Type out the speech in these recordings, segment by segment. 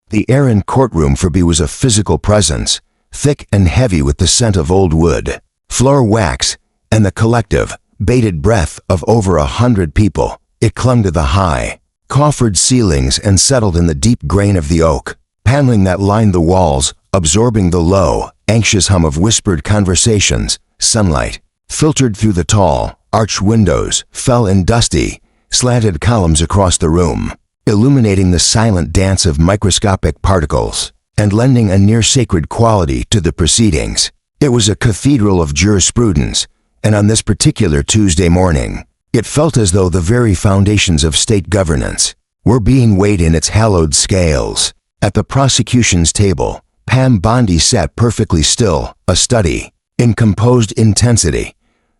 The air in courtroom 4B was a physical presence, thick and heavy with the scent of old wood, floor wax, and the collective, bated breath of over 100 people. It clung to the high, coffered ceilings and settled in the deep grain of the oak, paneling that lined the walls, absorbing the low, anxious hum of whispered conversations. Sunlight filtered through the tall, arched windows, fell in dusty, slanted columns across the room, illuminating the silent dance of microscopic particles and lending a near-sacred quality to the proceedings. It was a cathedral of jurisprudence, and on this particular Tuesday morning, it felt as though the very foundations of state governance were being weighed in its hallowed scales. At the prosecution's table, Pam Bondi sat perfectly still, a study in composed intensity.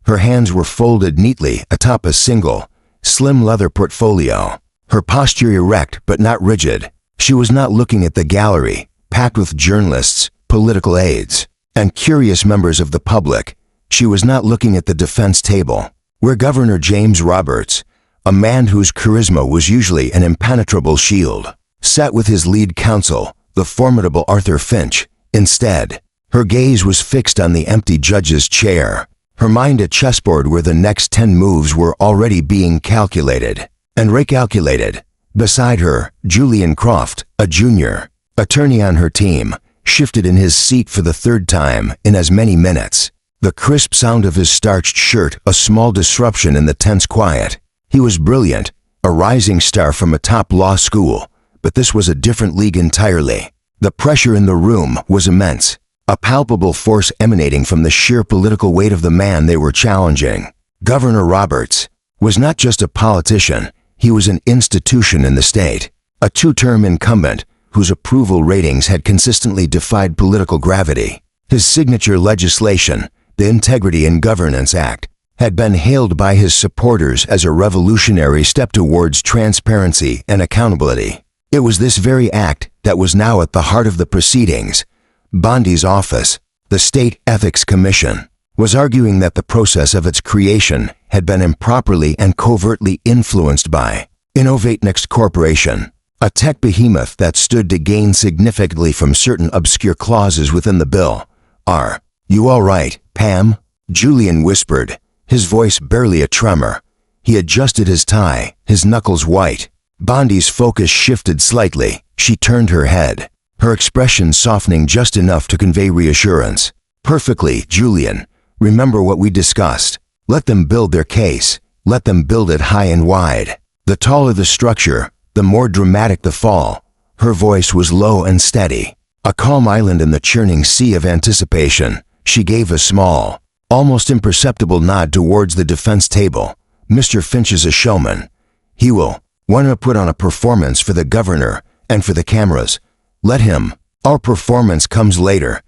Her hands were folded neatly atop a single, slim leather portfolio, her posture erect but not rigid. She was not looking at the gallery, packed with journalists, political aides, and curious members of the public. She was not looking at the defense table, where Governor James Roberts, a man whose charisma was usually an impenetrable shield, sat with his lead counsel, the formidable Arthur Finch. Instead, her gaze was fixed on the empty judge's chair, her mind a chessboard where the next 10 moves were already being calculated and recalculated. Beside her, Julian Croft, a junior attorney on her team, shifted in his seat for the 3rd time in as many minutes. The crisp sound of his starched shirt a small disruption in the tense quiet. He was brilliant, a rising star from a top law school, but this was a different league entirely. The pressure in the room was immense, a palpable force emanating from the sheer political weight of the man they were challenging. Governor Roberts was not just a politician, he was an institution in the state, a 2-term incumbent whose approval ratings had consistently defied political gravity. His signature legislation, the Integrity in Governance Act, had been hailed by his supporters as a revolutionary step towards transparency and accountability. It was this very act that was now at the heart of the proceedings. Bondi's office, the State Ethics Commission, was arguing that the process of its creation had been improperly and covertly influenced by InnovateNext Corporation, a tech behemoth that stood to gain significantly from certain obscure clauses within the bill. "Are you all right, Pam?" Julian whispered, his voice barely a tremor. He adjusted his tie, his knuckles white. Bondi's focus shifted slightly. She turned her head, her expression softening just enough to convey reassurance. "Perfectly, Julian. Remember what we discussed. Let them build their case. Let them build it high and wide. The taller the structure, the more dramatic the fall." Her voice was low and steady, a calm island in the churning sea of anticipation. She gave a small, almost imperceptible nod towards the defense table. "Mr. Finch is a showman. He will want to put on a performance for the governor and for the cameras. Let him. Our performance comes later."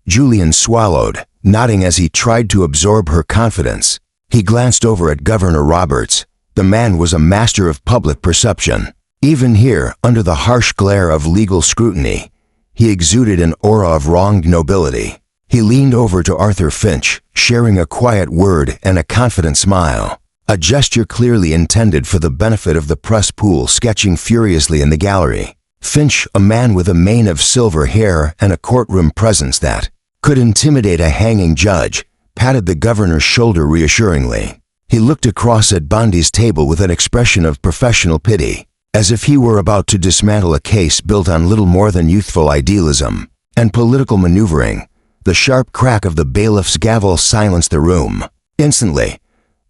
Julian swallowed, nodding as he tried to absorb her confidence. He glanced over at Governor Roberts. The man was a master of public perception. Even here, under the harsh glare of legal scrutiny, he exuded an aura of wronged nobility. He leaned over to Arthur Finch, sharing a quiet word and a confident smile, a gesture clearly intended for the benefit of the press pool sketching furiously in the gallery. Finch, a man with a mane of silver hair and a courtroom presence that could intimidate a hanging judge, patted the governor's shoulder reassuringly. He looked across at Bondi's table with an expression of professional pity, as if he were about to dismantle a case built on little more than youthful idealism and political maneuvering. The sharp crack of the bailiff's gavel silenced the room. Instantly,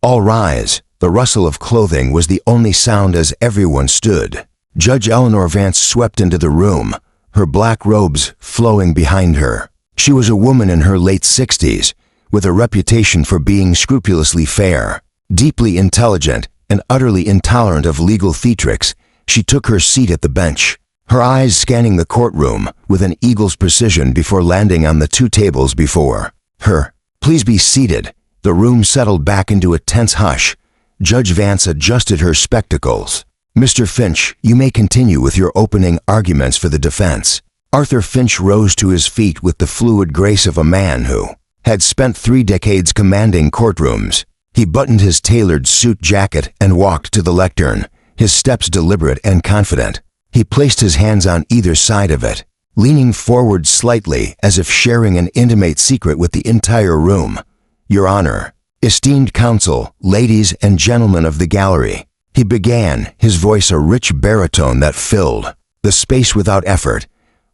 "All rise." The rustle of clothing was the only sound as everyone stood. Judge Eleanor Vance swept into the room, her black robes flowing behind her. She was a woman in her late 60s, with a reputation for being scrupulously fair. Deeply intelligent and utterly intolerant of legal theatrics, she took her seat at the bench, her eyes scanning the courtroom with an eagle's precision before landing on the 2 tables before her. "Please be seated." The room settled back into a tense hush. Judge Vance adjusted her spectacles. "Mr. Finch, you may continue with your opening arguments for the defense." Arthur Finch rose to his feet with the fluid grace of a man who had spent 3 decades commanding courtrooms. He buttoned his tailored suit jacket and walked to the lectern, his steps deliberate and confident. He placed his hands on either side of it, leaning forward slightly as if sharing an intimate secret with the entire room. "Your Honor, esteemed counsel, ladies and gentlemen of the gallery," he began, his voice a rich baritone that filled the space without effort.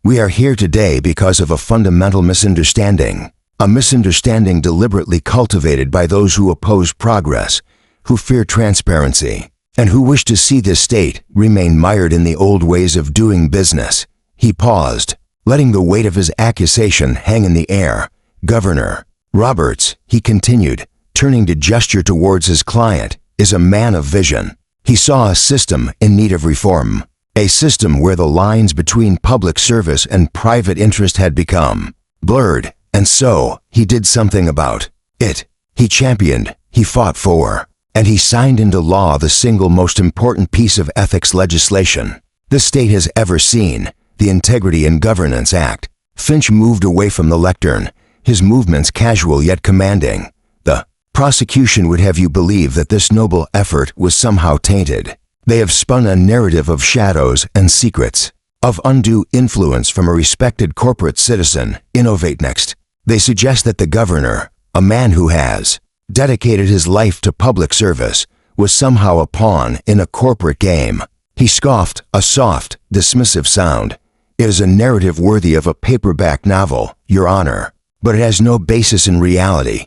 "We are here today because of a fundamental misunderstanding. A misunderstanding deliberately cultivated by those who oppose progress, who fear transparency, and who wish to see this state remain mired in the old ways of doing business." He paused, letting the weight of his accusation hang in the air. "Governor Roberts," he continued, turning to gesture towards his client, "is a man of vision. He saw a system in need of reform, a system where the lines between public service and private interest had become blurred. And so, he did something about it. He championed, he fought for, and he signed into law the single most important piece of ethics legislation this state has ever seen, the Integrity and Governance Act." Finch moved away from the lectern, his movements casual yet commanding. "The prosecution would have you believe that this noble effort was somehow tainted. They have spun a narrative of shadows and secrets, of undue influence from a respected corporate citizen. Innovate next. They suggest that the governor, a man who has dedicated his life to public service, was somehow a pawn in a corporate game." He scoffed, a soft, dismissive sound. "It is a narrative worthy of a paperback novel, Your Honor, but it has no basis in reality."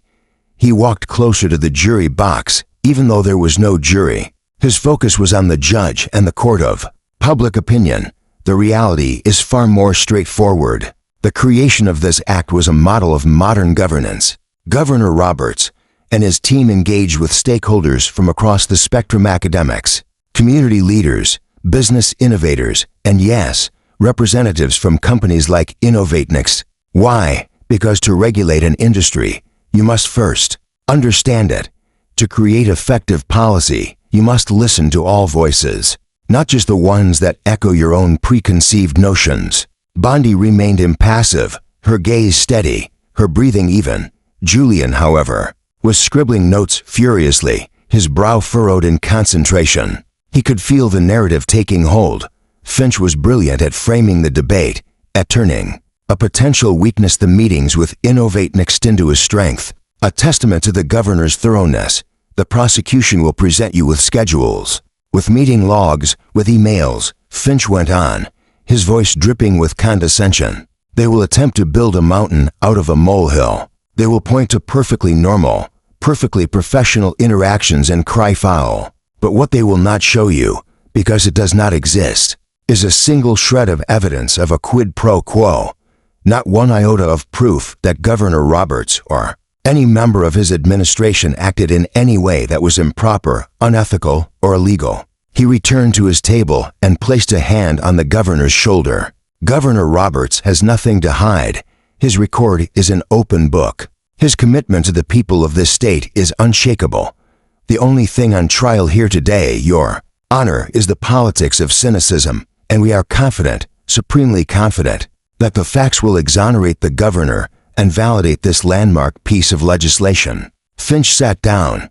He walked closer to the jury box, even though there was no jury. His focus was on the judge and the court of public opinion. The reality is far more straightforward. The creation of this act was a model of modern governance. Governor Roberts and his team engaged with stakeholders from across the spectrum: academics, community leaders, business innovators, and yes, representatives from companies like InnovateNext. Why? Because to regulate an industry, you must first understand it. To create effective policy, you must listen to all voices, not just the ones that echo your own preconceived notions. Bondi remained impassive, her gaze steady, her breathing even. Julian, however, was scribbling notes furiously, his brow furrowed in concentration. He could feel the narrative taking hold. Finch was brilliant at framing the debate, at turning a potential weakness the meetings with InnovateNext into a strength, a testament to the governor's thoroughness. "The prosecution will present you with schedules, with meeting logs, with emails," Finch went on, his voice dripping with condescension. "They will attempt to build a mountain out of a molehill. They will point to perfectly normal, perfectly professional interactions and cry foul. But what they will not show you, because it does not exist, is a single shred of evidence of a quid pro quo. Not one iota of proof that Governor Roberts or any member of his administration acted in any way that was improper, unethical, or illegal." He returned to his table and placed a hand on the governor's shoulder. "Governor Roberts has nothing to hide. His record is an open book. His commitment to the people of this state is unshakable. The only thing on trial here today, Your Honor, is the politics of cynicism, and we are confident, supremely confident, that the facts will exonerate the governor and validate this landmark piece of legislation." Finch sat down.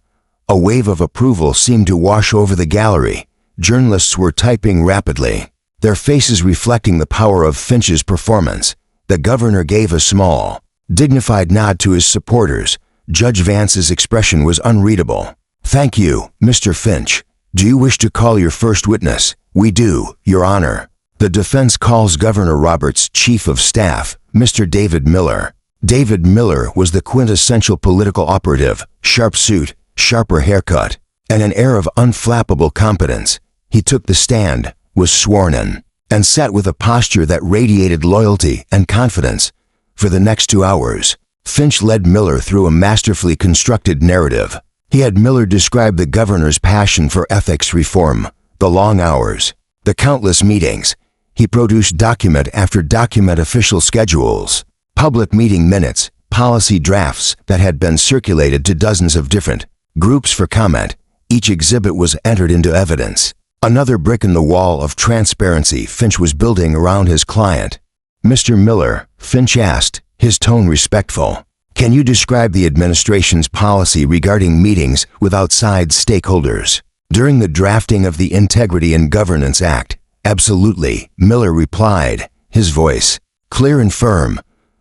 A wave of approval seemed to wash over the gallery. Journalists were typing rapidly, their faces reflecting the power of Finch's performance. The governor gave a small, dignified nod to his supporters. Judge Vance's expression was unreadable. "Thank you, Mr. Finch. Do you wish to call your first witness?" "We do, Your Honor." The defense calls Governor Roberts' chief of staff, Mr. David Miller. David Miller was the quintessential political operative: sharp suit, sharper haircut, and an air of unflappable competence. He took the stand, was sworn in, and sat with a posture that radiated loyalty and confidence. For the next 2 hours, Finch led Miller through a masterfully constructed narrative. He had Miller describe the governor's passion for ethics reform, the long hours, the countless meetings. He produced document after document, official schedules, public meeting minutes, policy drafts that had been circulated to dozens of different groups for comment. Each exhibit was entered into evidence. Another brick in the wall of transparency Finch was building around his client. "Mr. Miller," Finch asked, his tone respectful, "can you describe the administration's policy regarding meetings with outside stakeholders? During the drafting of the Integrity and Governance Act, Absolutely, Miller replied, his voice clear and firm.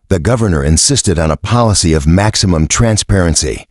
The governor insisted on a policy of maximum transparency.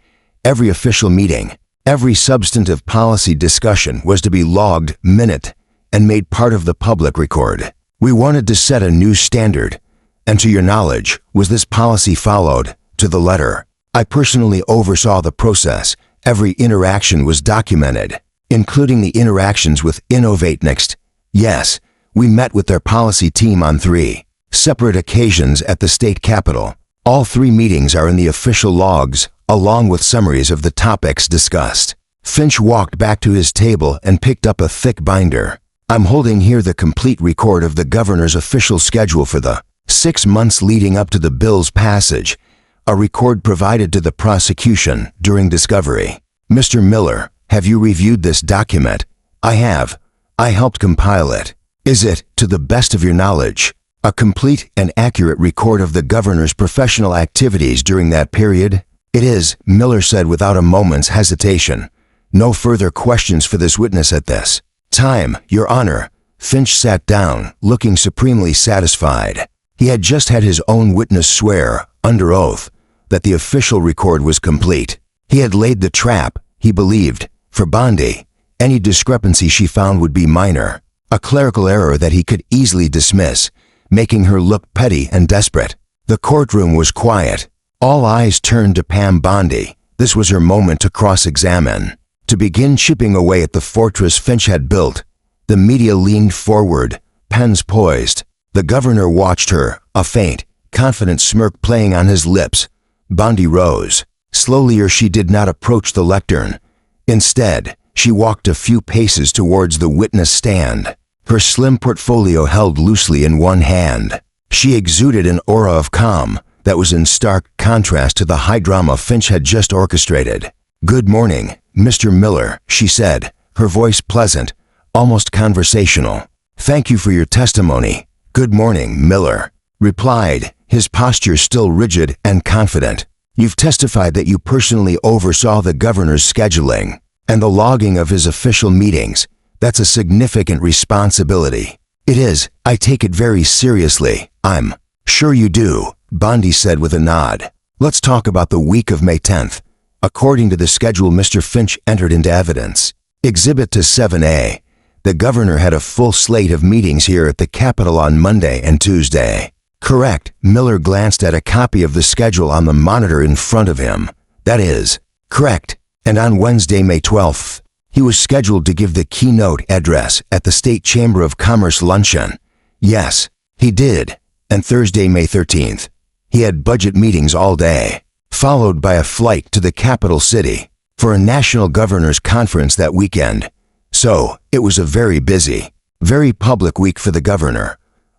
Every official meeting, every substantive policy discussion was to be logged, minute, and made part of the public record. We wanted to set a new standard. And to your knowledge, was this policy followed to the letter? I personally oversaw the process. Every interaction was documented, including the interactions with Innovate Next. Yes, we met with their policy team on 3 separate occasions at the state capitol. All 3 meetings are in the official logs, along with summaries of the topics discussed. Finch walked back to his table and picked up a thick binder. I'm holding here the complete record of the governor's official schedule for the 6 months leading up to the bill's passage, a record provided to the prosecution during discovery. Mr. Miller, have you reviewed this document? I have. I helped compile it. Is it, to the best of your knowledge, a complete and accurate record of the governor's professional activities during that period? It is, Miller said without a moment's hesitation. No further questions for this witness at this time, Your Honor. Finch sat down, looking supremely satisfied. He had just had his own witness swear, under oath, that the official record was complete. He had laid the trap, he believed, for Bondi. Any discrepancy she found would be minor, a clerical error that he could easily dismiss, making her look petty and desperate. The courtroom was quiet. All eyes turned to Pam Bondi. This was her moment to cross-examine, to begin chipping away at the fortress Finch had built. The media leaned forward, pens poised. The governor watched her, a faint, confident smirk playing on his lips. Bondi rose. Slowly, she did not approach the lectern. Instead, she walked a few paces towards the witness stand, her slim portfolio held loosely in one hand. She exuded an aura of calm that was in stark contrast to the high drama Finch had just orchestrated. "Good morning, Mr. Miller," she said, her voice pleasant, almost conversational. "Thank you for your testimony." "Good morning, Miller," replied, his posture still rigid and confident. "You've testified that you personally oversaw the governor's scheduling and the logging of his official meetings. That's a significant responsibility." "It is. I take it very seriously." "I'm sure you do," Bondi said with a nod. "Let's talk about the week of May 10th. According to the schedule Mr. Finch entered into evidence, Exhibit to 7A, the governor had a full slate of meetings here at the Capitol on Monday and Tuesday." "Correct." Miller glanced at a copy of the schedule on the monitor in front of him. "That is correct. And on Wednesday, May 12th, he was scheduled to give the keynote address at the State Chamber of Commerce luncheon." "Yes, he did." "And Thursday, May 13th, he had budget meetings all day, followed by a flight to the capital city for a national governors conference that weekend. So, it was a very busy, very public week for the governor,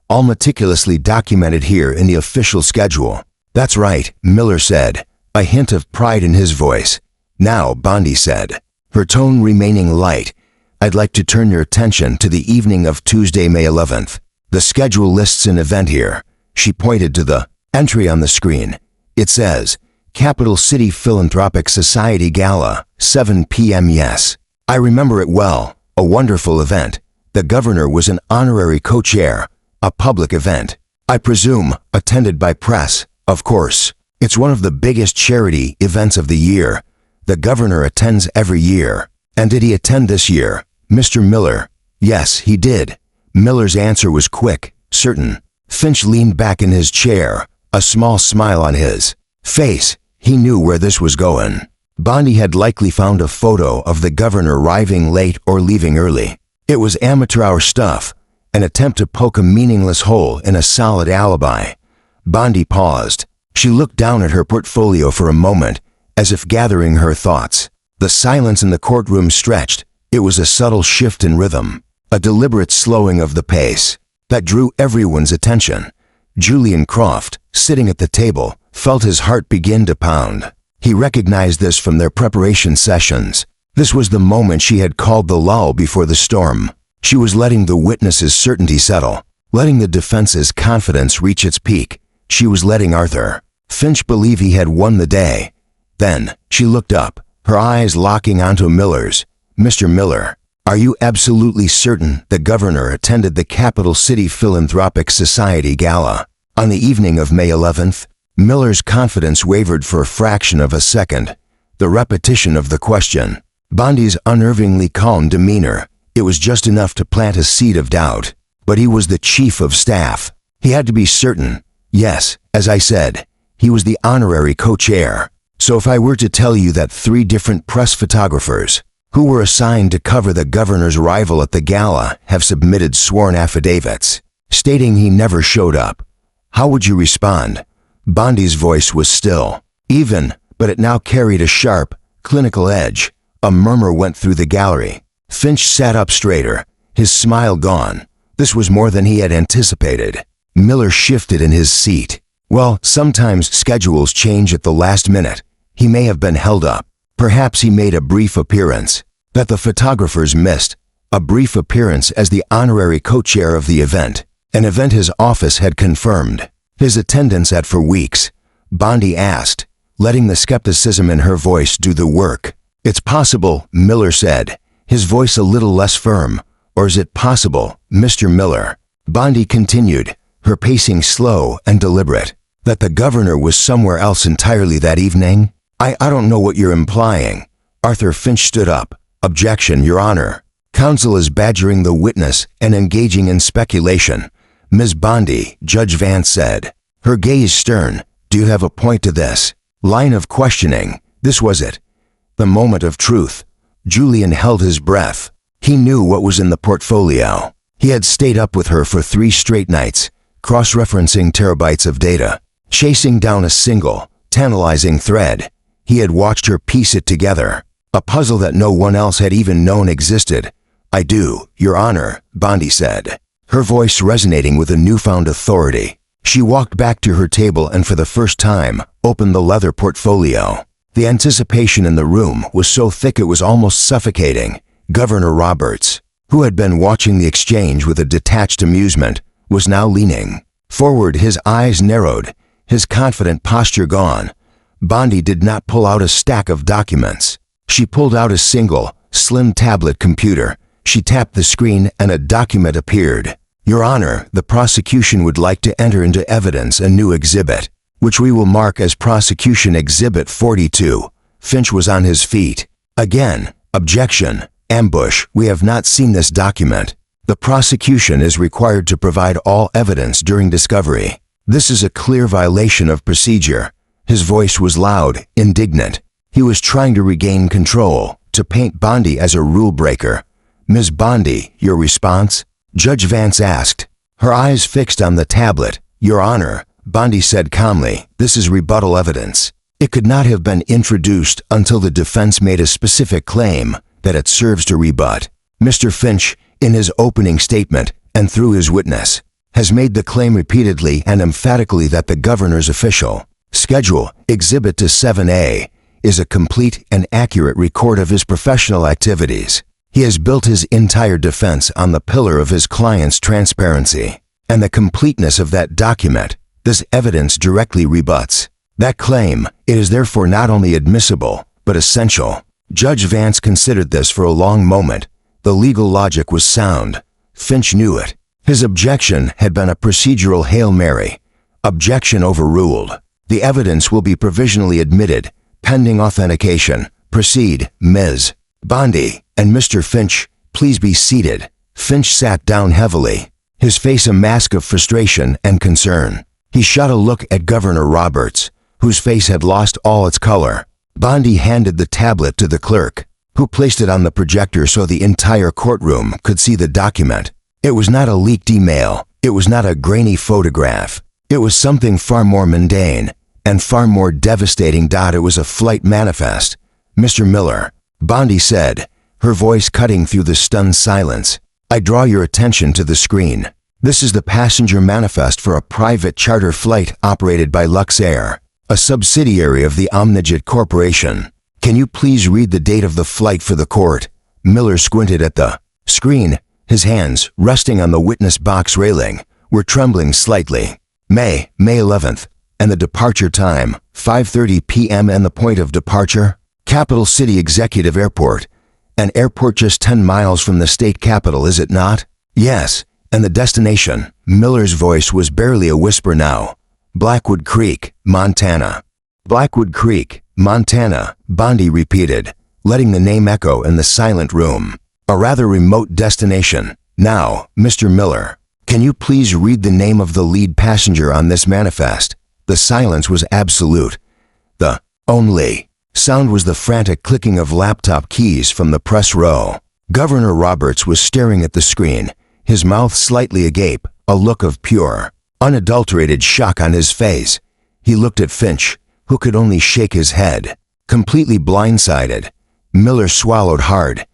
all meticulously documented here in the official schedule." "That's right," Miller said, a hint of pride in his voice. "Now," Bondi said, her tone remaining light, "I'd like to turn your attention to the evening of Tuesday, May 11th. The schedule lists an event here." She pointed to the entry on the screen. It says, "Capital City Philanthropic Society Gala, 7 p.m. Yes, I remember it well. A wonderful event. The governor was an honorary co-chair. A public event. I presume, attended by press, of course. It's one of the biggest charity events of the year. The governor attends every year." "And did he attend this year, Mr. Miller?" "Yes, he did." Miller's answer was quick, certain. Finch leaned back in his chair, a small smile on his face. He knew where this was going. Bondi had likely found a photo of the governor arriving late or leaving early. It was amateur hour stuff, an attempt to poke a meaningless hole in a solid alibi. Bondi paused. She looked down at her portfolio for a moment, as if gathering her thoughts. The silence in the courtroom stretched. It was a subtle shift in rhythm, a deliberate slowing of the pace that drew everyone's attention. Julian Croft, sitting at the table, felt his heart begin to pound. He recognized this from their preparation sessions. This was the moment she had called the lull before the storm. She was letting the witnesses' certainty settle, letting the defense's confidence reach its peak. She was letting Arthur Finch believe he had won the day. Then, she looked up, her eyes locking onto Miller's. "Mr. Miller, Are you absolutely certain the governor attended the Capital City Philanthropic Society Gala? On the evening of May 11th, Miller's confidence wavered for a fraction of a second. The repetition of the question, Bondi's unnervingly calm demeanor, it was just enough to plant a seed of doubt. But he was the chief of staff. He had to be certain. Yes, as I said, he was the honorary co-chair. So if I were to tell you that 3 different press photographers, who were assigned to cover the governor's arrival at the gala, have submitted sworn affidavits, stating he never showed up, how would you respond? Bondi's voice was still, even, but it now carried a sharp, clinical edge. A murmur went through the gallery. Finch sat up straighter, his smile gone. This was more than he had anticipated. Miller shifted in his seat. Well, sometimes schedules change at the last minute. He may have been held up. Perhaps he made a brief appearance that the photographers missed. A brief appearance as the honorary co-chair of the event. An event his office had confirmed. His attendance at for weeks. Bondi asked, letting the skepticism in her voice do the work. It's possible, Miller said, his voice a little less firm. Or is it possible, Mr. Miller? Bondi continued, her pacing slow and deliberate, that the governor was somewhere else entirely that evening? I don't know what you're implying. Arthur Finch stood up. Objection, Your Honor. Counsel is badgering the witness and engaging in speculation. Ms. Bondi, Judge Vance said, her gaze stern. Do you have a point to this? Line of questioning. This was it. The moment of truth. Julian held his breath. He knew what was in the portfolio. He had stayed up with her for 3 straight nights, cross-referencing terabytes of data, chasing down a single, tantalizing thread. He had watched her piece it together, a puzzle that no one else had even known existed. I do, Your Honor, Bondi said, her voice resonating with a newfound authority. She walked back to her table and for the first time, opened the leather portfolio. The anticipation in the room was so thick it was almost suffocating. Governor Roberts, who had been watching the exchange with a detached amusement, was now leaning forward, his eyes narrowed, his confident posture gone. Bondi did not pull out a stack of documents. She pulled out a single, slim tablet computer. She tapped the screen and a document appeared. Your Honor, the prosecution would like to enter into evidence a new exhibit, which we will mark as Prosecution Exhibit 42. Finch was on his feet. Again, objection. Ambush, we have not seen this document. The prosecution is required to provide all evidence during discovery. This is a clear violation of procedure. His voice was loud, indignant. He was trying to regain control, to paint Bondi as a rule breaker. Ms. Bondi, your response? Judge Vance asked, her eyes fixed on the tablet. Your Honor, Bondi said calmly, this is rebuttal evidence. It could not have been introduced until the defense made a specific claim that it serves to rebut. Mr. Finch, in his opening statement, and through his witness, has made the claim repeatedly and emphatically that the governor's official schedule, Exhibit to 7A, is a complete and accurate record of his professional activities. He has built his entire defense on the pillar of his client's transparency, and the completeness of that document, this evidence directly rebuts that claim. It is therefore not only admissible, but essential. Judge Vance considered this for a long moment. The legal logic was sound. Finch knew it. His objection had been a procedural Hail Mary. Objection overruled. The evidence will be provisionally admitted, pending authentication. Proceed, Ms. Bondi, and Mr. Finch, please be seated. Finch sat down heavily, his face a mask of frustration and concern. He shot a look at Governor Roberts, whose face had lost all its color. Bondi handed the tablet to the clerk, who placed it on the projector so the entire courtroom could see the document. It was not a leaked email. It was not a grainy photograph. It was something far more mundane and far more devastating. It was a flight manifest. Mr. Miller, Bondi said, her voice cutting through the stunned silence, I draw your attention to the screen. This is the passenger manifest for a private charter flight operated by Luxair, a subsidiary of the Omnijet Corporation. Can you please read the date of the flight for the court? Miller squinted at the screen. His hands, resting on the witness box railing, were trembling slightly. May 11th, and the departure time, 5:30 p.m. and the point of departure? Capital City Executive Airport. An airport just 10 miles from the state capital, is it not? Yes. And the destination? Miller's voice was barely a whisper now. Blackwood Creek, Montana. Blackwood Creek, Montana, Bondi repeated, letting the name echo in the silent room. A rather remote destination. Now, Mr. Miller, can you please read the name of the lead passenger on this manifest? The silence was absolute. The only sound was the frantic clicking of laptop keys from the press row. Governor Roberts was staring at the screen, his mouth slightly agape, a look of pure, unadulterated shock on his face. He looked at Finch, who could only shake his head, completely blindsided. Miller swallowed hard.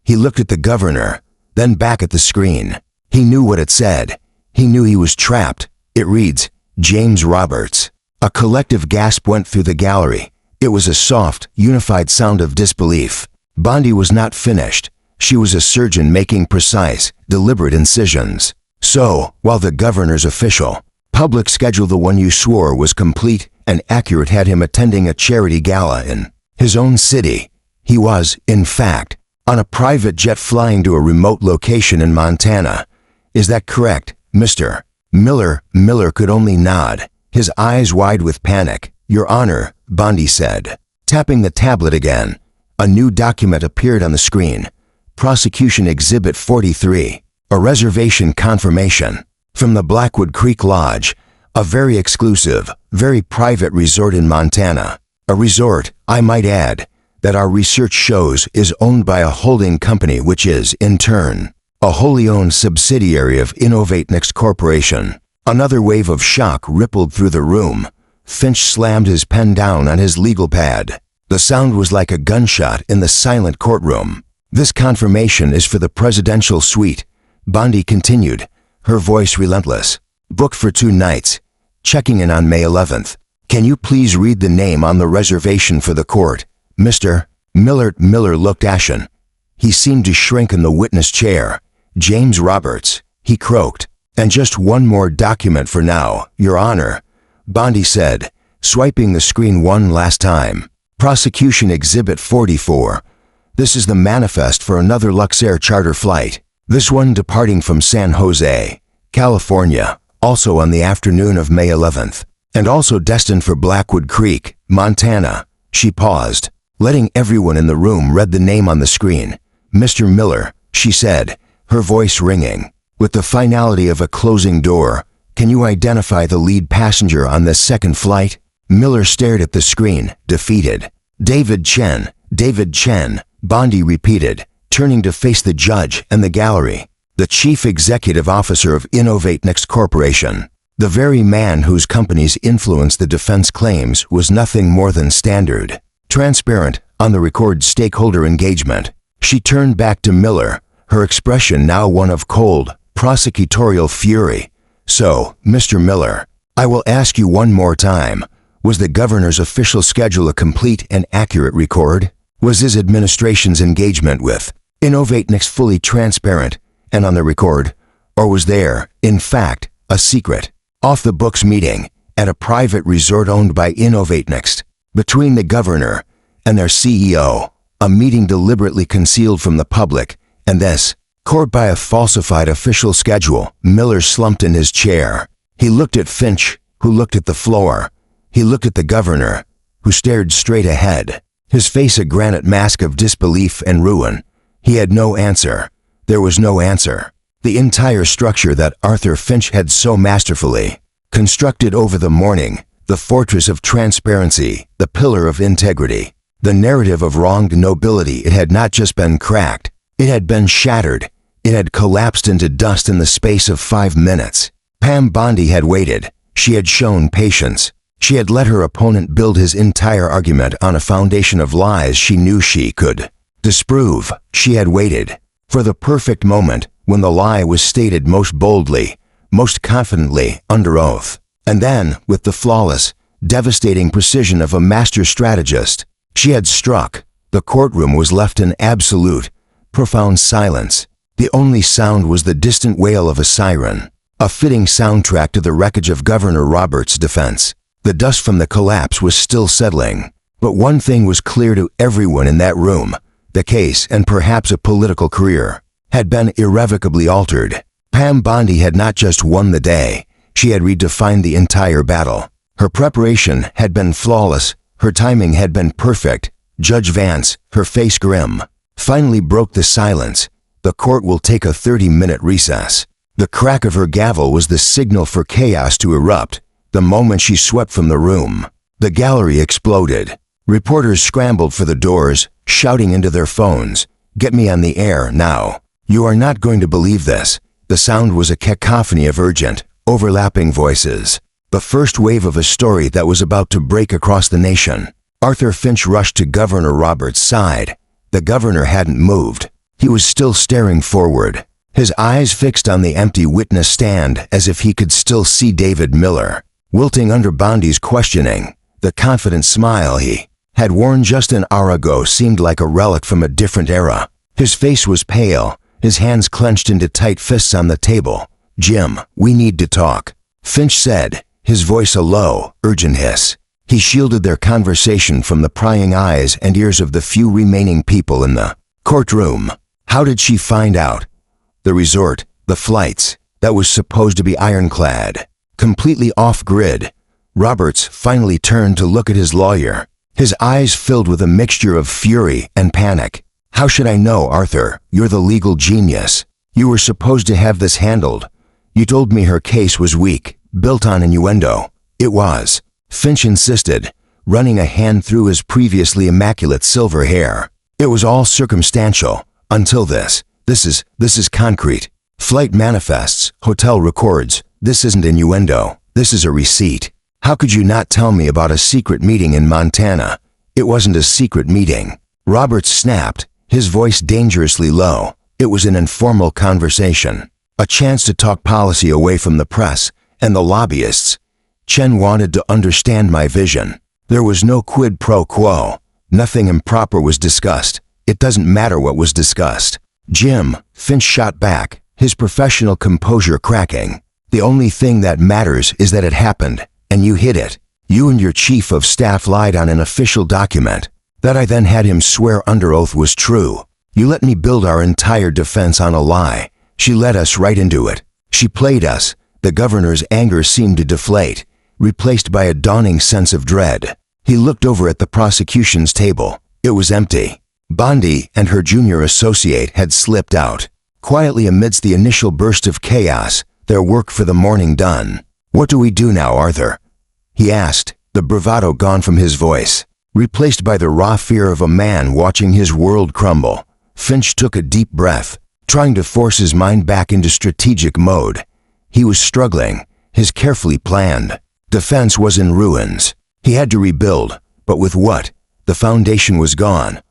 He looked at the governor, then back at the screen. He knew what it said. He knew he was trapped. It reads, James Roberts. A collective gasp went through the gallery. It was a soft, unified sound of disbelief. Bondi was not finished. She was a surgeon making precise, deliberate incisions. So, while the governor's official, public schedule, the one you swore was complete and accurate, had him attending a charity gala in his own city, he was, in fact, on a private jet flying to a remote location in Montana. Is that correct, Mr. Miller? Miller could only nod, his eyes wide with panic. Your Honor, Bondi said, tapping the tablet again. A new document appeared on the screen. Prosecution Exhibit 43, a reservation confirmation from the Blackwood Creek Lodge, a very exclusive, very private resort in Montana. A resort, I might add, that our research shows is owned by a holding company which is, in turn, a wholly owned subsidiary of Innovatenext Corporation. Another wave of shock rippled through the room. Finch slammed his pen down on his legal pad. The sound was like a gunshot in the silent courtroom. This confirmation is for the presidential suite, Bondi continued, her voice relentless. Booked for 2 nights. Checking in on May 11th. Can you please read the name on the reservation for the court? Mr. Miller. Miller looked ashen. He seemed to shrink in the witness chair. James Roberts, he croaked. And just one more document for now, Your Honor, Bondi said, swiping the screen one last time. Prosecution Exhibit 44. This is the manifest for another Luxair charter flight. This one departing from San Jose, California, also on the afternoon of May 11th, and also destined for Blackwood Creek, Montana. She paused, letting everyone in the room read the name on the screen. Mr. Miller, she said, her voice ringing with the finality of a closing door. Can you identify the lead passenger on this second flight? Miller stared at the screen, defeated. David Chen, Bondi repeated, turning to face the judge and the gallery. The chief executive officer of Innovatenext Corporation, the very man whose companies influenced the defense claims, was nothing more than standard, transparent, on the record stakeholder engagement. She turned back to Miller, her expression now one of cold, prosecutorial fury. So, Mr. Miller, I will ask you one more time. Was the governor's official schedule a complete and accurate record? Was his administration's engagement with Innovatenext fully transparent and on the record? Or was there, in fact, a secret, off-the-books meeting at a private resort owned by Innovatenext between the governor and their CEO, a meeting deliberately concealed from the public, and this, court by a falsified official schedule? Miller slumped in his chair. He looked at Finch, who looked at the floor. He looked at the governor, who stared straight ahead, his face a granite mask of disbelief and ruin. He had no answer. There was no answer. The entire structure that Arthur Finch had so masterfully constructed over the morning, the fortress of transparency, the pillar of integrity, the narrative of wronged nobility, it had not just been cracked, it had been shattered. It had collapsed into dust in the space of 5 minutes. Pam Bondi had waited. She had shown patience. She had let her opponent build his entire argument on a foundation of lies she knew she could disprove. She had waited for the perfect moment when the lie was stated most boldly, most confidently, under oath. And then, with the flawless, devastating precision of a master strategist, she had struck. The courtroom was left in absolute, profound silence. The only sound was the distant wail of a siren, a fitting soundtrack to the wreckage of Governor Roberts' defense. The dust from the collapse was still settling, but one thing was clear to everyone in that room. the case, and perhaps a political career had been irrevocably altered. Pam Bondi had not just won the day, she had redefined the entire battle. Her preparation had been flawless, her timing had been perfect. Judge Vance, her face grim, finally broke the silence. The court will take a 30-minute recess. The crack of her gavel was the signal for chaos to erupt. The moment she swept from the room, the gallery exploded. Reporters scrambled for the doors, shouting into their phones, "Get me on the air now. You are not going to believe this." The sound was a cacophony of urgent, overlapping voices. The first wave of a story that was about to break across the nation. Arthur Finch rushed to Governor Roberts' side. The governor hadn't moved. He was still staring forward, his eyes fixed on the empty witness stand as if he could still see David Miller, wilting under Bondi's questioning. The confident smile he had worn just an hour ago seemed like a relic from a different era. His face was pale, his hands clenched into tight fists on the table. "Jim, we need to talk," Finch said, his voice a low, urgent hiss. He shielded their conversation from the prying eyes and ears of the few remaining people in the courtroom. How did she find out? The resort, the flights, that was supposed to be ironclad, completely off-grid. Roberts finally turned to look at his lawyer, his eyes filled with a mixture of fury and panic. "How should I know, Arthur? You're the legal genius. You were supposed to have this handled. You told me her case was weak, built on innuendo." "It was," Finch insisted, running a hand through his previously immaculate silver hair. "It was all circumstantial, until this. This is concrete. Flight manifests, hotel records. This isn't innuendo. This is a receipt. How could you not tell me about a secret meeting in Montana?" "It wasn't a secret meeting," Roberts snapped, his voice dangerously low. "It was an informal conversation. A chance to talk policy away from the press and the lobbyists. Chen wanted to understand my vision. There was no quid pro quo. Nothing improper was discussed. It doesn't matter what was discussed." "Jim," Finch shot back, his professional composure cracking. "The only thing that matters is that it happened, and you hid it. You and your chief of staff lied on an official document that I then had him swear under oath was true. You let me build our entire defense on a lie. She led us right into it. She played us." The governor's anger seemed to deflate, replaced by a dawning sense of dread. He looked over at the prosecution's table. It was empty. Bondi and her junior associate had slipped out, quietly amidst the initial burst of chaos, their work for the morning done. "What do we do now, Arthur?" he asked, the bravado gone from his voice, replaced by the raw fear of a man watching his world crumble. Finch took a deep breath, trying to force his mind back into strategic mode. He was struggling, his carefully planned defense was in ruins. He had to rebuild, but with what? The foundation was gone.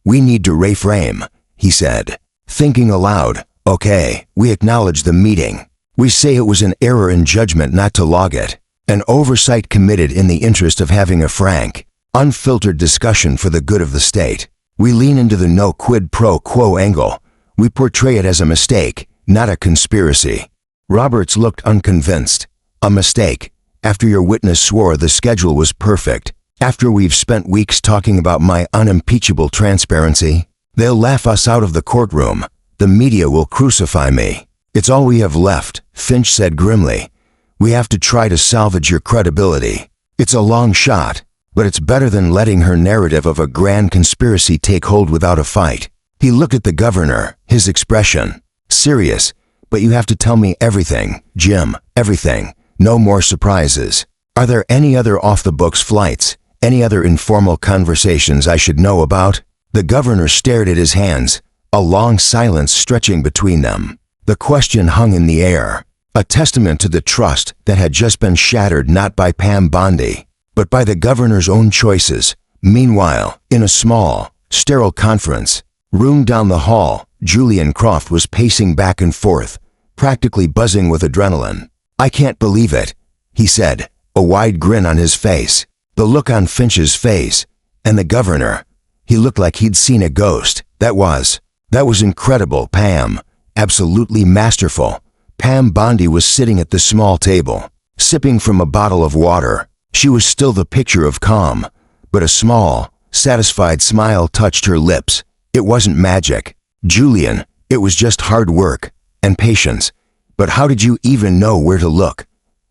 "We need to reframe," he said, thinking aloud. "Okay, we acknowledge the meeting. We say it was an error in judgment not to log it, an oversight committed in the interest of having a frank, unfiltered discussion for the good of the state. We lean into the no quid pro quo angle. We portray it as a mistake, not a conspiracy." Roberts looked unconvinced. "A mistake? After your witness swore the schedule was perfect? After we've spent weeks talking about my unimpeachable transparency? They'll laugh us out of the courtroom. The media will crucify me. It's all we have left," Finch said grimly. "We have to try to salvage your credibility. It's a long shot, but it's better than letting her narrative of a grand conspiracy take hold without a fight." He looked at the governor, his expression serious. "But you have to tell me everything, Jim, everything. No more surprises. Are there any other off-the-books flights, any other informal conversations I should know about?" The governor stared at his hands, a long silence stretching between them. The question hung in the air, a testament to the trust that had just been shattered not by Pam Bondi, but by the governor's own choices. Meanwhile, in a small, sterile conference room down the hall, Julian Croft was pacing back and forth, practically buzzing with adrenaline. "I can't believe it," he said, a wide grin on his face. The look on Finch's face, and the governor. He looked like he'd seen a ghost. That was incredible, Pam. Absolutely masterful." Pam Bondi was sitting at the small table, sipping from a bottle of water. She was still the picture of calm, but a small, satisfied smile touched her lips. It wasn't magic, Julian, it was just hard work and patience. But how did you even know where to look?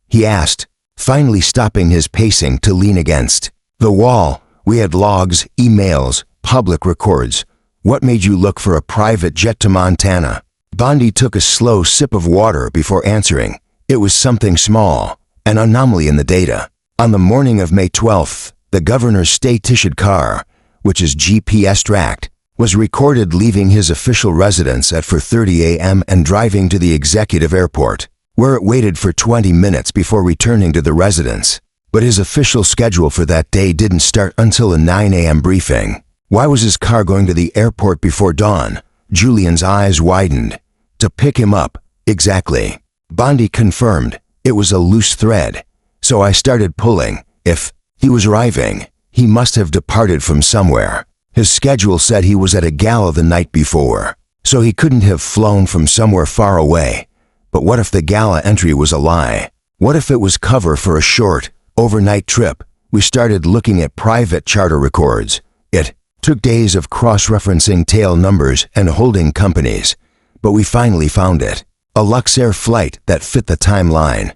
He asked, finally stopping his pacing to lean against the wall. We had logs, emails, public records. What made you look for a private jet to Montana? Bondi took a slow sip of water before answering. It was something small, an anomaly in the data. On the morning of May 12th, the governor's state-issued car, which is GPS tracked, was recorded leaving his official residence at 4:30 a.m. and driving to the executive airport, where it waited for 20 minutes before returning to the residence. But his official schedule for that day didn't start until a 9 a.m. briefing. Why was his car going to the airport before dawn? Julian's eyes widened. To pick him up. Exactly. Bondi confirmed. It was a loose thread. So I started pulling. If he was arriving, he must have departed from somewhere. His schedule said he was at a gala the night before, so he couldn't have flown from somewhere far away. But what if the gala entry was a lie? What if it was cover for a short, overnight trip? We started looking at private charter records. It took days of cross-referencing tail numbers and holding companies, but we finally found it. A Luxair flight that fit the timeline.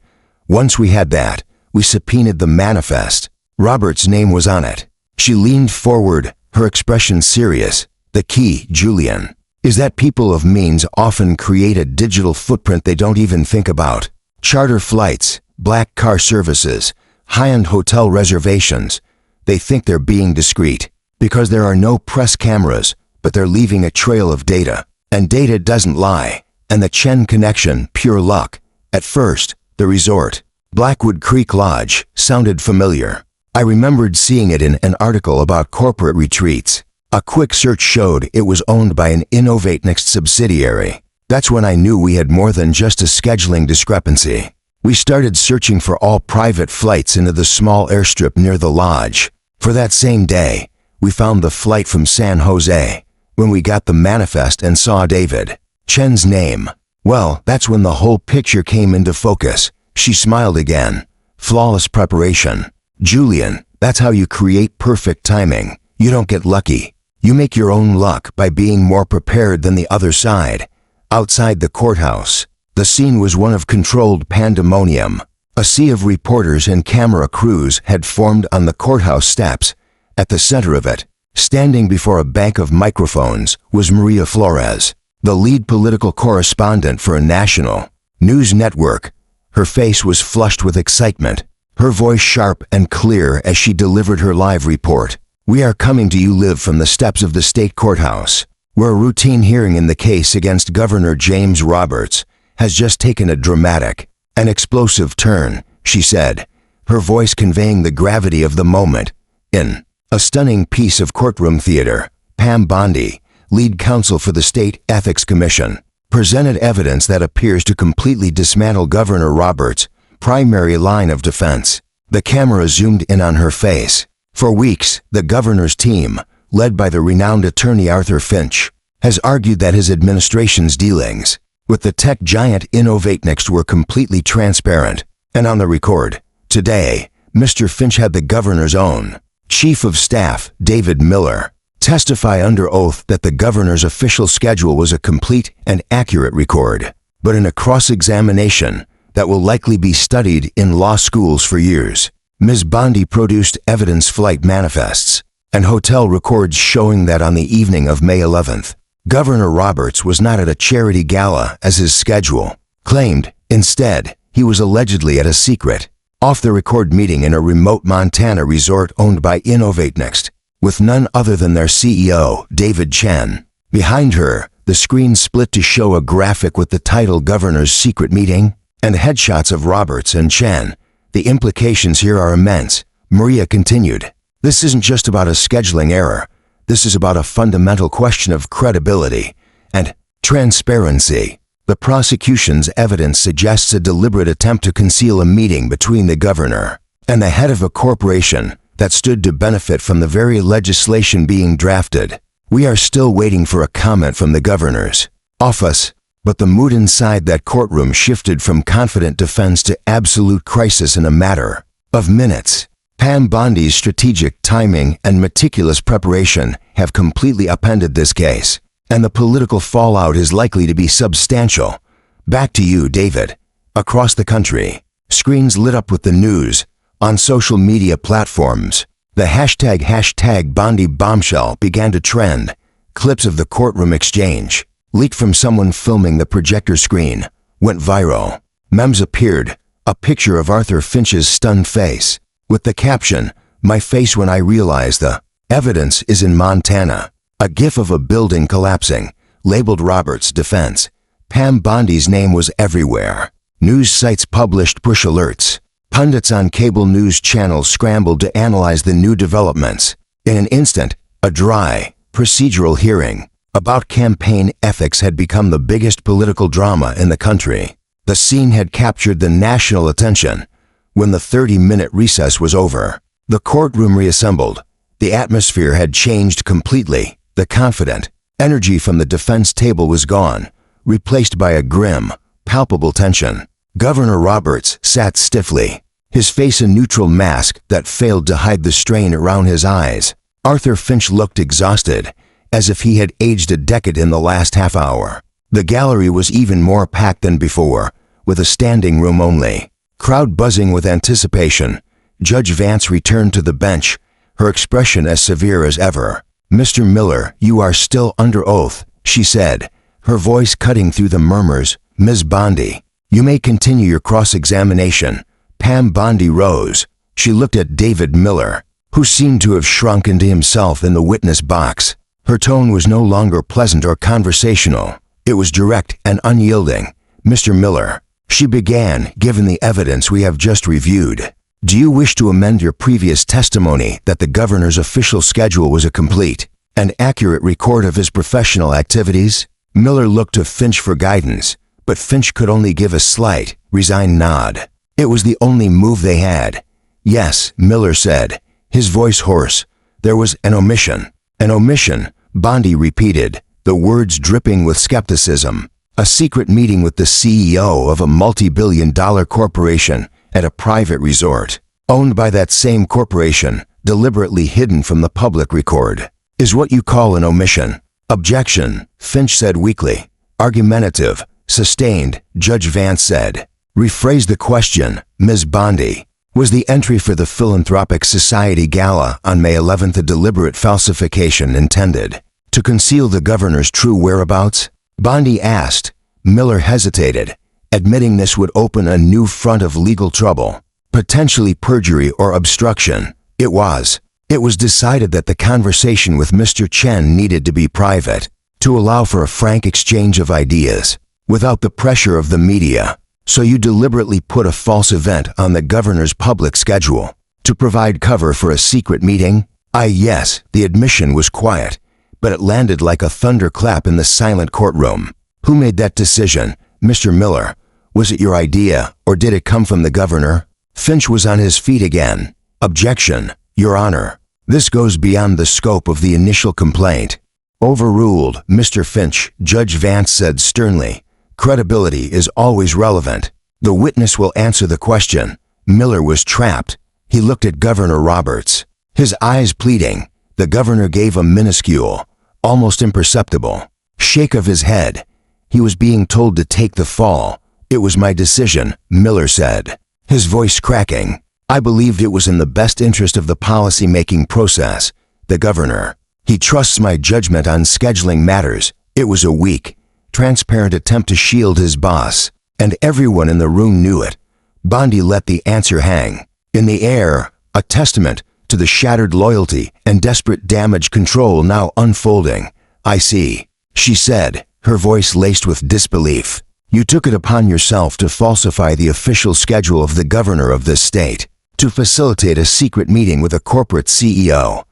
Once we had that, we subpoenaed the manifest. Robert's name was on it. She leaned forward, her expression serious. The key, Julian, is that people of means often create a digital footprint they don't even think about. Charter flights, black car services, high-end hotel reservations. They think they're being discreet because there are no press cameras, but they're leaving a trail of data. And data doesn't lie. And the Chen connection, pure luck. At first, the resort, Blackwood Creek Lodge, sounded familiar. I remembered seeing it in an article about corporate retreats. A quick search showed it was owned by an InnovateNext subsidiary. That's when I knew we had more than just a scheduling discrepancy. We started searching for all private flights into the small airstrip near the lodge. For that same day, we found the flight from San Jose. When we got the manifest and saw David Chen's name, well, that's when the whole picture came into focus. She smiled again. Flawless preparation. Julian, that's how you create perfect timing. You don't get lucky. You make your own luck by being more prepared than the other side. Outside the courthouse, the scene was one of controlled pandemonium. A sea of reporters and camera crews had formed on the courthouse steps. At the center of it, standing before a bank of microphones, was Maria Flores, the lead political correspondent for a national news network. Her face was flushed with excitement, her voice sharp and clear as she delivered her live report. We are coming to you live from the steps of the state courthouse, where a routine hearing in the case against Governor James Roberts has just taken a dramatic and explosive turn, she said, her voice conveying the gravity of the moment. In a stunning piece of courtroom theater, Pam Bondi, lead counsel for the State Ethics Commission, presented evidence that appears to completely dismantle Governor Roberts' primary line of defense. The camera zoomed in on her face. For weeks, the governor's team, led by the renowned attorney Arthur Finch, has argued that his administration's dealings with the tech giant InnovateNext were completely transparent and on the record. Today, Mr. Finch had the governor's own Chief of Staff, David Miller, testify under oath that the governor's official schedule was a complete and accurate record. But in a cross-examination that will likely be studied in law schools for years, Ms. Bondi produced evidence flight manifests and hotel records showing that on the evening of May 11th, Governor Roberts was not at a charity gala as his schedule claimed. Instead, he was allegedly at a secret, off-the-record meeting in a remote Montana resort owned by InnovateNext, with none other than their CEO, David Chen. Behind her, the screen split to show a graphic with the title Governor's Secret Meeting and headshots of Roberts and Chen. The implications here are immense, Maria continued. This isn't just about a scheduling error. This is about a fundamental question of credibility and transparency. The prosecution's evidence suggests a deliberate attempt to conceal a meeting between the governor and the head of a corporation that stood to benefit from the very legislation being drafted. We are still waiting for a comment from the governor's office, but the mood inside that courtroom shifted from confident defense to absolute crisis in a matter of minutes. Pam Bondi's strategic timing and meticulous preparation have completely upended this case, and the political fallout is likely to be substantial. Back to you, David. Across the country, screens lit up with the news. On social media platforms, the hashtag Bondi bombshell began to trend. Clips of the courtroom exchange, leaked from someone filming the projector screen, went viral. Memes appeared, a picture of Arthur Finch's stunned face, with the caption, "My face when I realized the evidence is in Montana." A gif of a building collapsing, labeled Roberts' defense. Pam Bondi's name was everywhere. News sites published push alerts. Pundits on cable news channels scrambled to analyze the new developments. In an instant, a dry, procedural hearing about campaign ethics had become the biggest political drama in the country. The scene had captured the national attention. When the 30-minute recess was over, the courtroom reassembled. The atmosphere had changed completely. The confident energy from the defense table was gone, replaced by a grim, palpable tension. Governor Roberts sat stiffly, his face a neutral mask that failed to hide the strain around his eyes. Arthur Finch looked exhausted, as if he had aged a decade in the last half hour. The gallery was even more packed than before, with a standing room only. Crowd buzzing with anticipation. Judge Vance returned to the bench, her expression as severe as ever. "Mr. Miller, you are still under oath," she said, her voice cutting through the murmurs. "Ms. Bondi, you may continue your cross-examination." Pam Bondi rose. She looked at David Miller, who seemed to have shrunk into himself in the witness box. Her tone was no longer pleasant or conversational. It was direct and unyielding. "Mr. Miller," she began, "given the evidence we have just reviewed, do you wish to amend your previous testimony that the governor's official schedule was a complete and accurate record of his professional activities?" Miller looked to Finch for guidance, but Finch could only give a slight, resigned nod. It was the only move they had. "Yes," Miller said, his voice hoarse. "There was an omission." "An omission," Bondi repeated, the words dripping with skepticism. "A secret meeting with the CEO of a multi-billion-dollar corporation at a private resort, owned by that same corporation, deliberately hidden from the public record, is what you call an omission." "Objection," Finch said weakly. "Argumentative, sustained," Judge Vance said. "Rephrase the question, Ms. Bondi. Was the entry for the Philanthropic Society Gala on May 11th a deliberate falsification intended to conceal the governor's true whereabouts?" Bondi asked. Miller hesitated, admitting this would open a new front of legal trouble, potentially perjury or obstruction. It was. It was decided that the conversation with Mr. Chen needed to be private, to allow for a frank exchange of ideas, without the pressure of the media. "So you deliberately put a false event on the governor's public schedule, to provide cover for a secret meeting?" Yes, the admission was quiet, but it landed like a thunderclap in the silent courtroom. "Who made that decision, Mr. Miller? Was it your idea, or did it come from the governor?" Finch was on his feet again. "Objection, Your Honor. This goes beyond the scope of the initial complaint." "Overruled, Mr. Finch," Judge Vance said sternly. "Credibility is always relevant. The witness will answer the question." Miller was trapped. He looked at Governor Roberts, his eyes pleading. The governor gave a minuscule, almost imperceptible shake of his head. He was being told to take the fall. "It was my decision," Miller said, his voice cracking. "I believed it was in the best interest of the policy-making process. The governor, he trusts my judgment on scheduling matters." It was a weak, transparent attempt to shield his boss, and everyone in the room knew it. Bondi let the answer hang in the air, a testament to the shattered loyalty and desperate damage control now unfolding. "I see," she said, her voice laced with disbelief. "You took it upon yourself to falsify the official schedule of the governor of this state, to facilitate a secret meeting with a corporate CEO,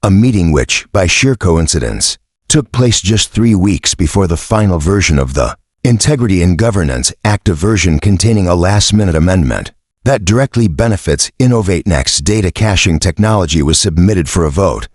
a meeting which, by sheer coincidence, took place just 3 weeks before the final version of the Integrity in Governance Act, a version containing a last-minute amendment that directly benefits InnovateNext's data caching technology was submitted for a vote."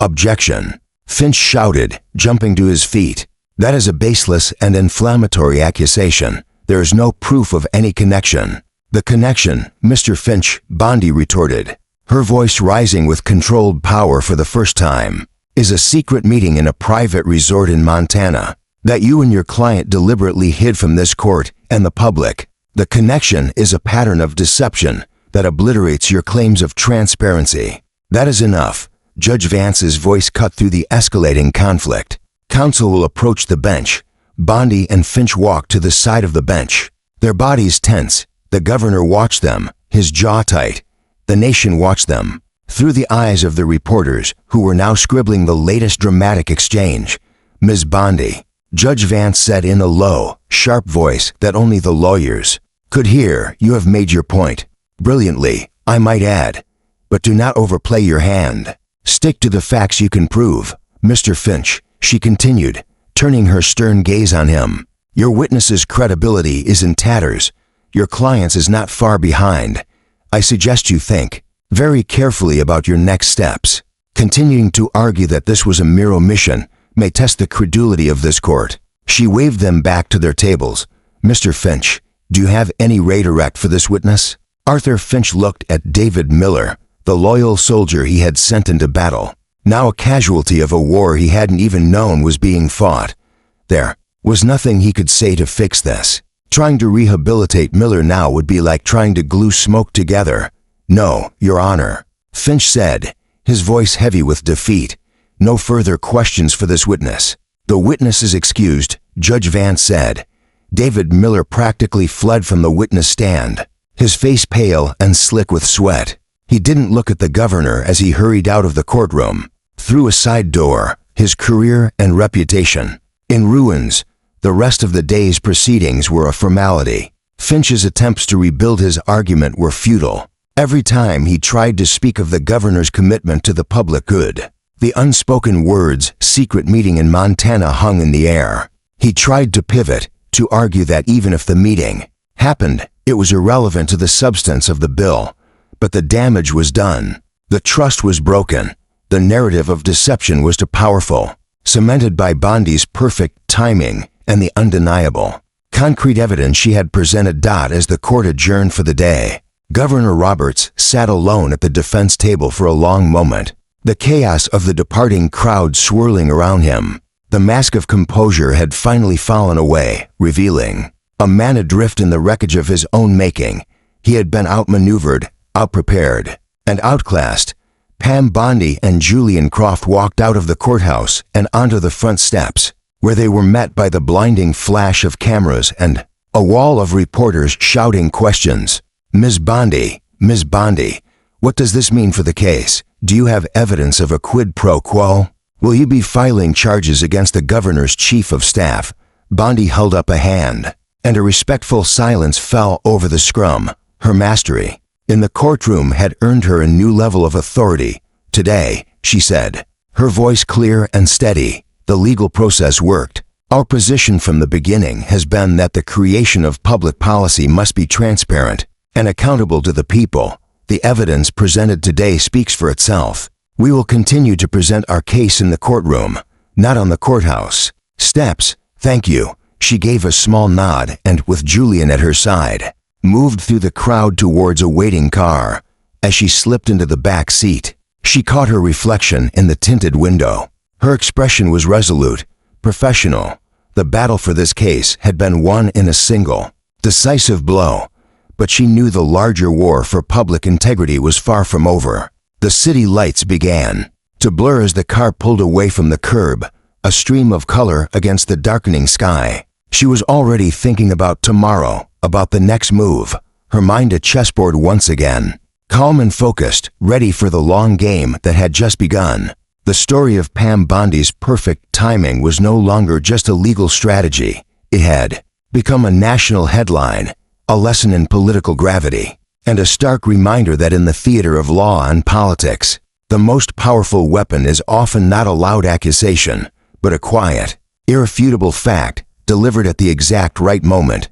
"Objection," Finch shouted, jumping to his feet. "That is a baseless and inflammatory accusation. There is no proof of any connection." "The connection, Mr. Finch," Bondi retorted. her voice rising with controlled power for the first time, "is a secret meeting in a private resort in Montana that you and your client deliberately hid from this court and the public. The connection is a pattern of deception that obliterates your claims of transparency." "That is enough." Judge Vance's voice cut through the escalating conflict. Counsel will approach the bench. Bondi and Finch walked to the side of the bench, their bodies tense. The governor watched them, his jaw tight. The nation watched them, through the eyes of the reporters who were now scribbling the latest dramatic exchange. "Ms. Bondi," Judge Vance said in a low, sharp voice that only the lawyers could hear, "you have made your point. Brilliantly, I might add. But do not overplay your hand. Stick to the facts you can prove." "Mr. Finch," she continued, turning her stern gaze on him, "your witness's credibility is in tatters. Your client's is not far behind. I suggest you think very carefully about your next steps. Continuing to argue that this was a mere omission may test the credulity of this court." She waved them back to their tables. "Mr. Finch, do you have any redirect for this witness?" Arthur Finch looked at David Miller, the loyal soldier he had sent into battle, now a casualty of a war he hadn't even known was being fought. There was nothing he could say to fix this. Trying to rehabilitate Miller now would be like trying to glue smoke together. "No, Your Honor," Finch said, his voice heavy with defeat. "No further questions for this witness." "The witness is excused," Judge Vance said. David Miller practically fled from the witness stand, his face pale and slick with sweat. He didn't look at the governor as he hurried out of the courtroom, through a side door, his career and reputation in ruins. The rest of the day's proceedings were a formality. Finch's attempts to rebuild his argument were futile. Every time he tried to speak of the governor's commitment to the public good, the unspoken words "secret meeting in Montana" hung in the air. He tried to pivot, to argue that even if the meeting happened, it was irrelevant to the substance of the bill. But the damage was done. The trust was broken. The narrative of deception was too powerful, cemented by Bondi's perfect timing and the undeniable, concrete evidence she had presented. As the court adjourned for the day, Governor Roberts sat alone at the defense table for a long moment, the chaos of the departing crowd swirling around him. The mask of composure had finally fallen away, revealing a man adrift in the wreckage of his own making. He had been outmaneuvered, outprepared, and outclassed. Pam Bondi and Julian Croft walked out of the courthouse and onto the front steps, where they were met by the blinding flash of cameras and a wall of reporters shouting questions. "Ms. Bondi, Ms. Bondi, what does this mean for the case? Do you have evidence of a quid pro quo? Will you be filing charges against the governor's chief of staff?" Bondi held up a hand, and a respectful silence fell over the scrum. Her mastery in the courtroom had earned her a new level of authority. "Today," she said, her voice clear and steady, "the legal process worked. Our position from the beginning has been that the creation of public policy must be transparent and accountable to the people. The evidence presented today speaks for itself. We will continue to present our case in the courtroom, not on the courthouse steps. Thank you." She gave a small nod and, with Julian at her side, moved through the crowd towards a waiting car. As she slipped into the back seat, she caught her reflection in the tinted window. Her expression was resolute, professional. The battle for this case had been won in a single, decisive blow, but she knew the larger war for public integrity was far from over. The city lights began to blur as the car pulled away from the curb, a stream of color against the darkening sky. She was already thinking about tomorrow, about the next move, her mind a chessboard once again, calm and focused, ready for the long game that had just begun. The story of Pam Bondi's perfect timing was no longer just a legal strategy. It had become a national headline, a lesson in political gravity, and a stark reminder that in the theater of law and politics, the most powerful weapon is often not a loud accusation, but a quiet, irrefutable fact delivered at the exact right moment.